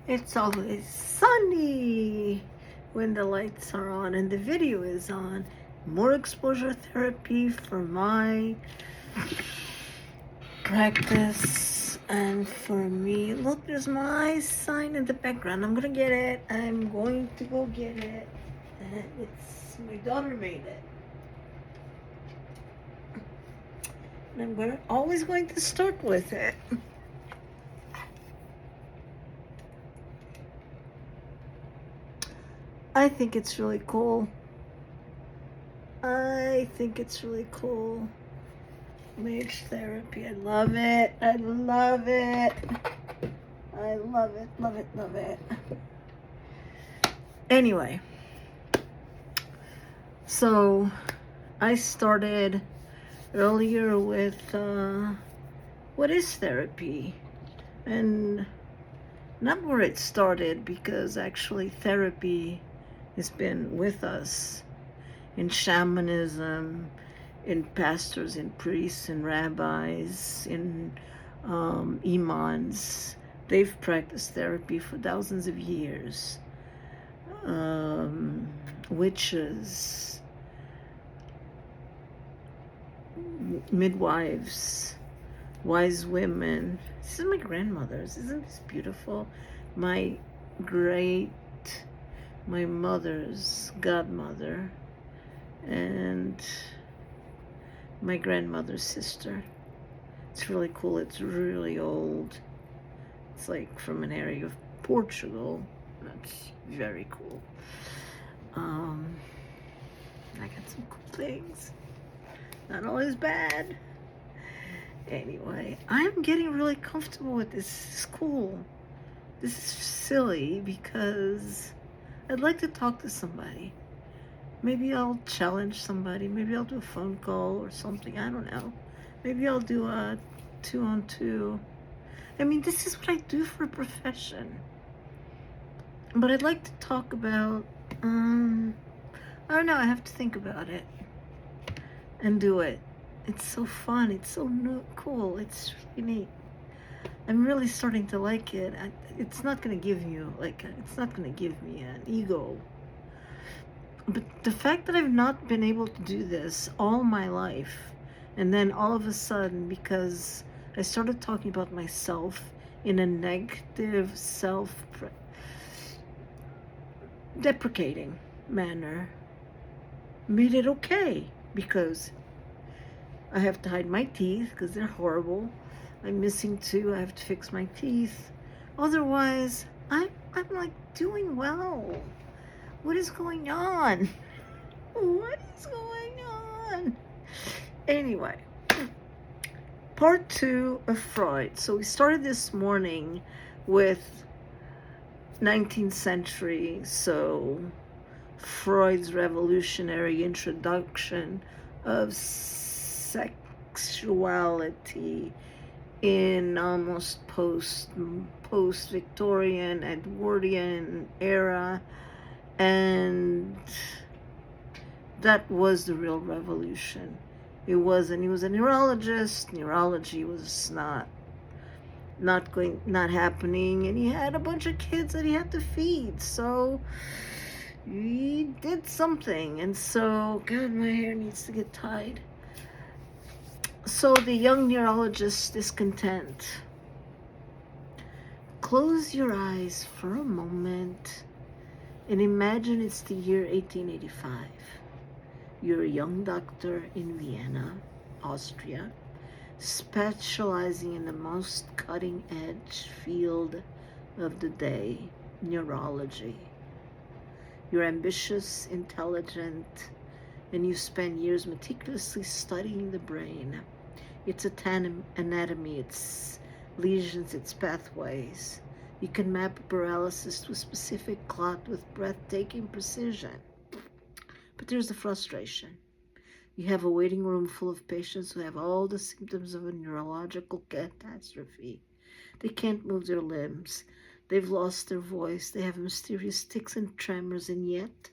It's always sunny when the lights are on and the video is on. More exposure therapy for my practice and for me. Look, there's my sign in the background. I'm gonna get it. I'm going to go get it. And it's my daughter made it. And I'm always going to start with it. I think it's really cool. I think it's really cool. Mage therapy. I love it. I love it. I love it. Love it. Love it. Anyway, so I started earlier with what is therapy? And not where it started, because actually therapy has been with us in shamanism, in pastors, in priests, in rabbis, in imams. They've practiced therapy for thousands of years. Witches, midwives, wise women. This is my grandmother's. Isn't this beautiful? My mother's godmother and my grandmother's sister. It's really cool. It's really old. It's like from an area of Portugal. That's very cool. I got some cool things. Not always bad. Anyway, I'm getting really comfortable with this. This is cool. This is silly because I'd like to talk to somebody. Maybe I'll challenge somebody. Maybe I'll do a phone call or something. I don't know. Maybe I'll do a 2-on-2. I mean, this is what I do for a profession. But I'd like to talk about, I don't know, I have to think about it and do it. It's so fun. It's so cool. It's really neat. I'm really starting to like it. It's not going to give you, it's not going to give me an ego. But the fact that I've not been able to do this all my life, and then all of a sudden, because I started talking about myself in a negative, self-deprecating manner, made it okay, because I have to hide my teeth because they're horrible. I'm missing 2. I have to fix my teeth. Otherwise, I'm like doing well. What is going on? What is going on? Anyway, part 2 of Freud. So we started this morning with 19th century. So Freud's revolutionary introduction of sexuality in almost post-Victorian, Edwardian era, and that was the real revolution. He was a neurologist. Neurology was not happening, and he had a bunch of kids that he had to feed, so he did something. And so, God, my hair needs to get tied. So the young neurologist is content. Close your eyes for a moment and imagine it's the year 1885. You're a young doctor in Vienna, Austria, specializing in the most cutting-edge field of the day, neurology. You're ambitious, intelligent, and you spend years meticulously studying the brain, its anatomy, its lesions, its pathways. You can map paralysis to a specific clot with breathtaking precision. But there's the frustration. You have a waiting room full of patients who have all the symptoms of a neurological catastrophe. They can't move their limbs. They've lost their voice. They have mysterious tics and tremors, and yet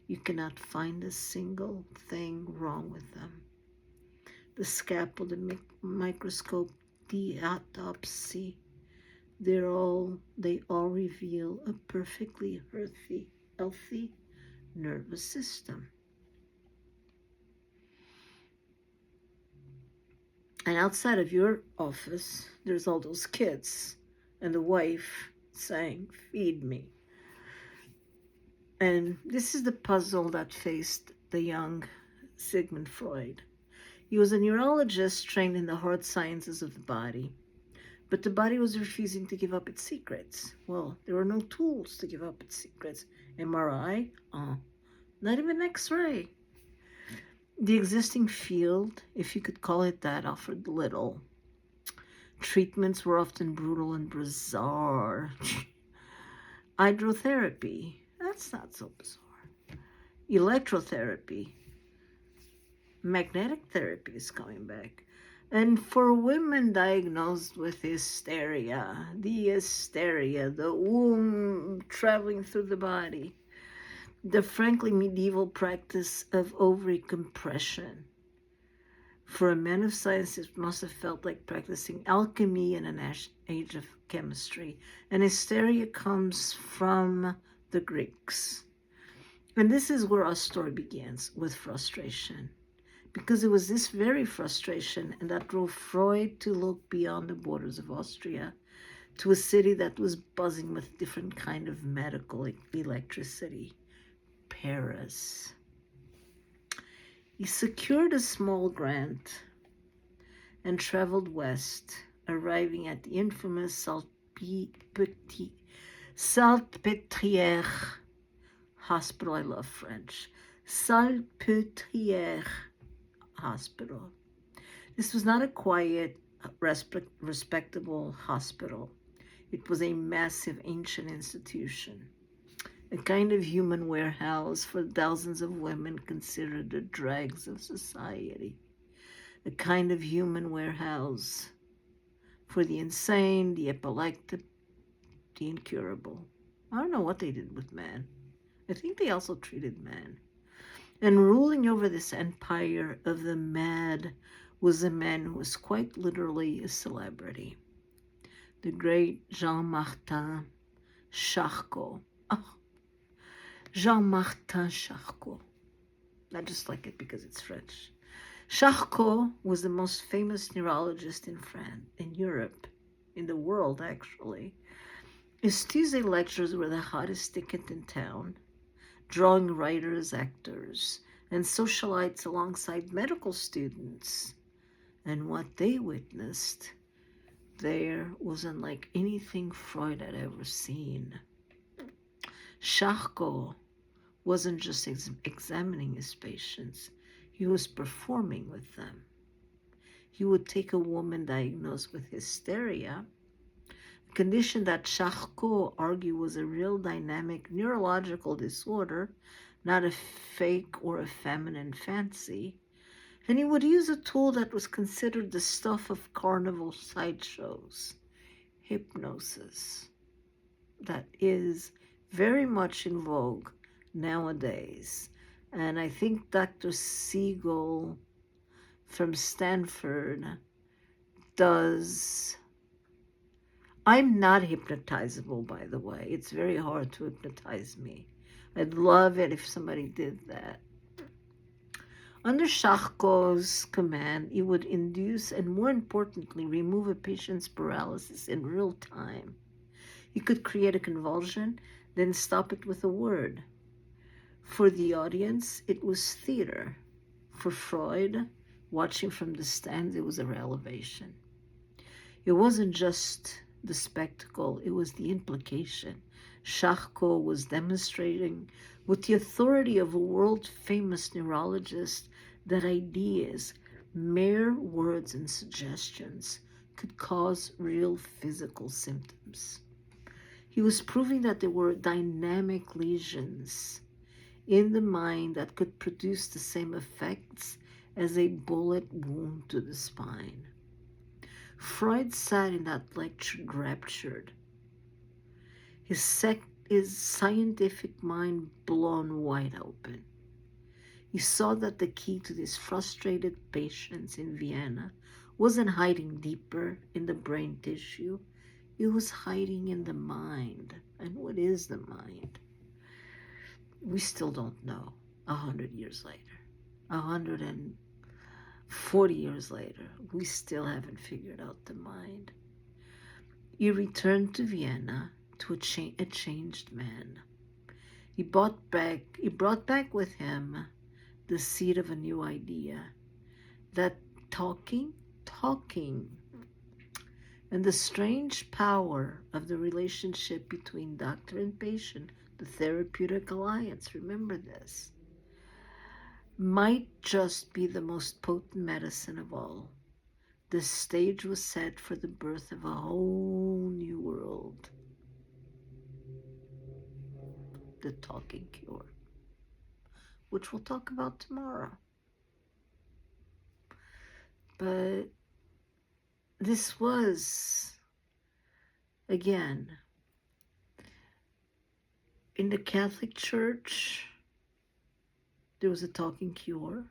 you cannot find a single thing wrong with them. The scalpel, the microscope, the autopsy, They all reveal a perfectly healthy nervous system. And outside of your office, there's all those kids and the wife saying, "Feed me." And this is the puzzle that faced the young Sigmund Freud. He was a neurologist trained in the hard sciences of the body, but the body was refusing to give up its secrets. Well, there were no tools to give up its secrets. MRI? Not even X-ray. The existing field, if you could call it that, offered little. Treatments were often brutal and bizarre. Hydrotherapy, that's not so bizarre. Electrotherapy, magnetic therapy is coming back. And for women diagnosed with hysteria, the womb traveling through the body, the frankly medieval practice of ovary compression. For a man of science, it must have felt like practicing alchemy in an age of chemistry. And hysteria comes from the Greeks. And this is where our story begins, with frustration. Because it was this very frustration that drove Freud to look beyond the borders of Austria to a city that was buzzing with different kind of medical electricity, Paris. He secured a small grant and traveled west, arriving at the infamous Salpêtrière Hospital. I love French. Salpêtrière Hospital. This was not a quiet, respectable hospital. It was a massive, ancient institution, a kind of human warehouse for thousands of women considered the dregs of society, a kind of human warehouse for the insane, the epileptic, the incurable. I don't know what they did with man. I think they also treated man. And ruling over this empire of the mad was a man who was quite literally a celebrity. The great Jean-Martin Charcot. Oh, Jean-Martin Charcot. I just like it because it's French. Charcot was the most famous neurologist in France, in Europe, in the world actually. His Tuesday lectures were the hottest ticket in town, drawing writers, actors, and socialites alongside medical students. And what they witnessed there was unlike anything Freud had ever seen. Charcot wasn't just examining his patients, he was performing with them. He would take a woman diagnosed with hysteria, a condition that Charcot argued was a real dynamic neurological disorder, not a fake or a feminine fancy, and he would use a tool that was considered the stuff of carnival sideshows, hypnosis, that is very much in vogue nowadays. And I think Dr. Siegel from Stanford does. I'm not hypnotizable, by the way. It's very hard to hypnotize me. I'd love it if somebody did that. Under Charcot's command, he would induce and, more importantly, remove a patient's paralysis in real time. He could create a convulsion, then stop it with a word. For the audience, it was theater. For Freud, watching from the stands, it was a revelation. It wasn't just the spectacle, it was the implication. Charcot was demonstrating with the authority of a world-famous neurologist that ideas, mere words and suggestions, could cause real physical symptoms. He was proving that there were dynamic lesions in the mind that could produce the same effects as a bullet wound to the spine. Freud sat in that lecture raptured, his scientific mind blown wide open. He saw that the key to these frustrated patients in Vienna wasn't hiding deeper in the brain tissue. It was hiding in the mind. And what is the mind? We still don't know 100 years later. 140 years later, we still haven't figured out the mind. He returned to Vienna to a changed man. He brought back with him the seed of a new idea, that talking, and the strange power of the relationship between doctor and patient, the therapeutic alliance, remember this, might just be the most potent medicine of all. The stage was set for the birth of a whole new world. The talking cure, which we'll talk about tomorrow. But this was, again, in the Catholic Church, there was a talking cure.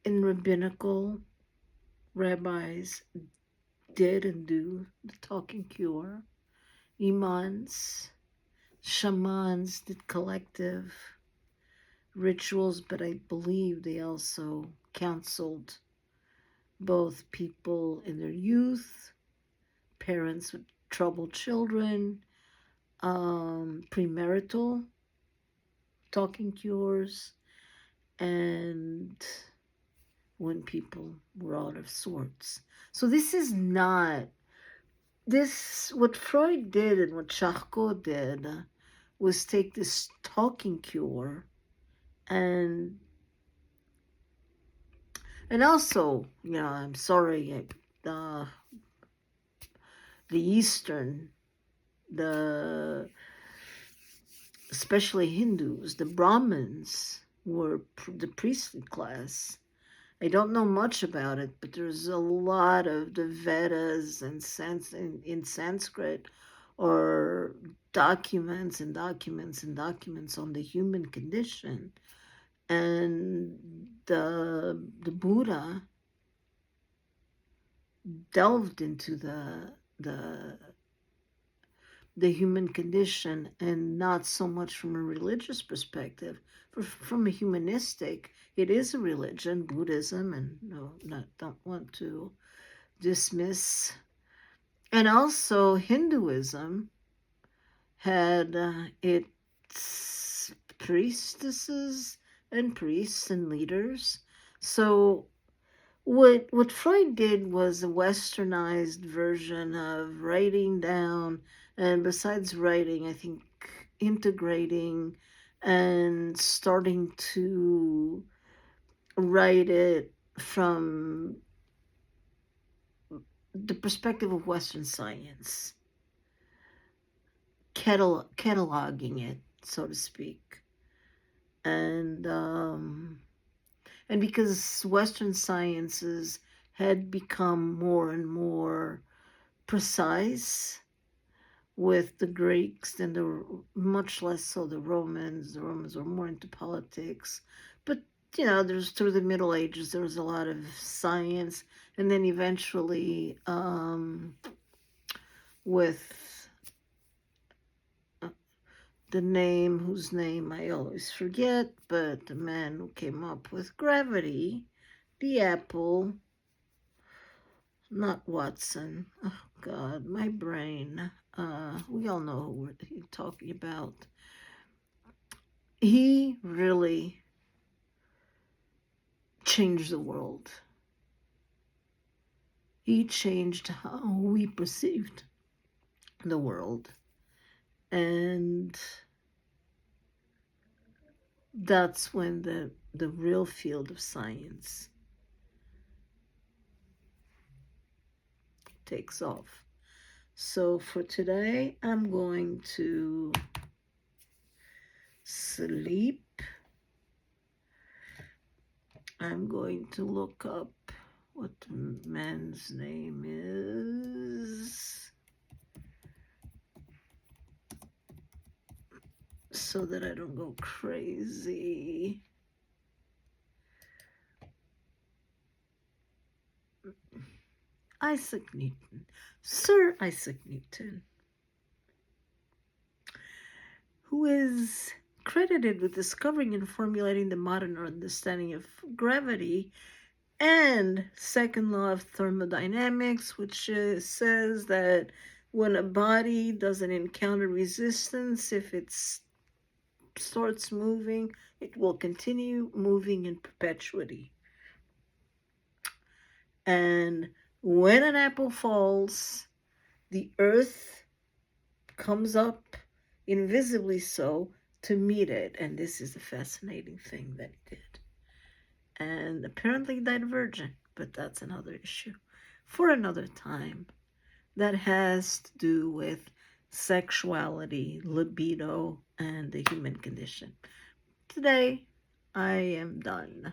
In rabbinical, rabbis did and do the talking cure. Imams, shamans did collective rituals, but I believe they also counseled both people in their youth, parents with troubled children, premarital talking cures, and when people were out of sorts. So this is not what Freud did and what Charcot did was take this talking cure and also, I'm sorry, the Eastern, especially Hindus, the Brahmins were the priestly class. I don't know much about it, but there's a lot of the Vedas and in Sanskrit, or documents and documents and documents on the human condition. And the Buddha delved into the human condition, and not so much from a religious perspective, from a humanistic. It is a religion, Buddhism, and don't want to dismiss. And also Hinduism had its priestesses and priests and leaders. So what Freud did was a westernized version of writing down, and besides writing, I think integrating and starting to write it from the perspective of Western science, cataloging it, so to speak. And because Western sciences had become more and more precise with the Greeks, and much less so the Romans. The Romans were more into politics. But, there's through the Middle Ages, there was a lot of science. And then eventually, with the name, whose name I always forget, but the man who came up with gravity, the apple, not Watson. Oh, God, my brain. We all know who we're talking about. He really changed the world. He changed how we perceived the world. And that's when the real field of science takes off. So for today, I'm going to sleep. I'm going to look up what the man's name is, so that I don't go crazy. Isaac Newton, Sir Isaac Newton, who is credited with discovering and formulating the modern understanding of gravity and second law of thermodynamics, which says that when a body doesn't encounter resistance, if it starts moving, it will continue moving in perpetuity. And when an apple falls, the earth comes up invisibly so to meet it. And this is a fascinating thing that he did. And apparently divergent, but that's another issue for another time. That has to do with sexuality, libido, and the human condition. Today, I am done.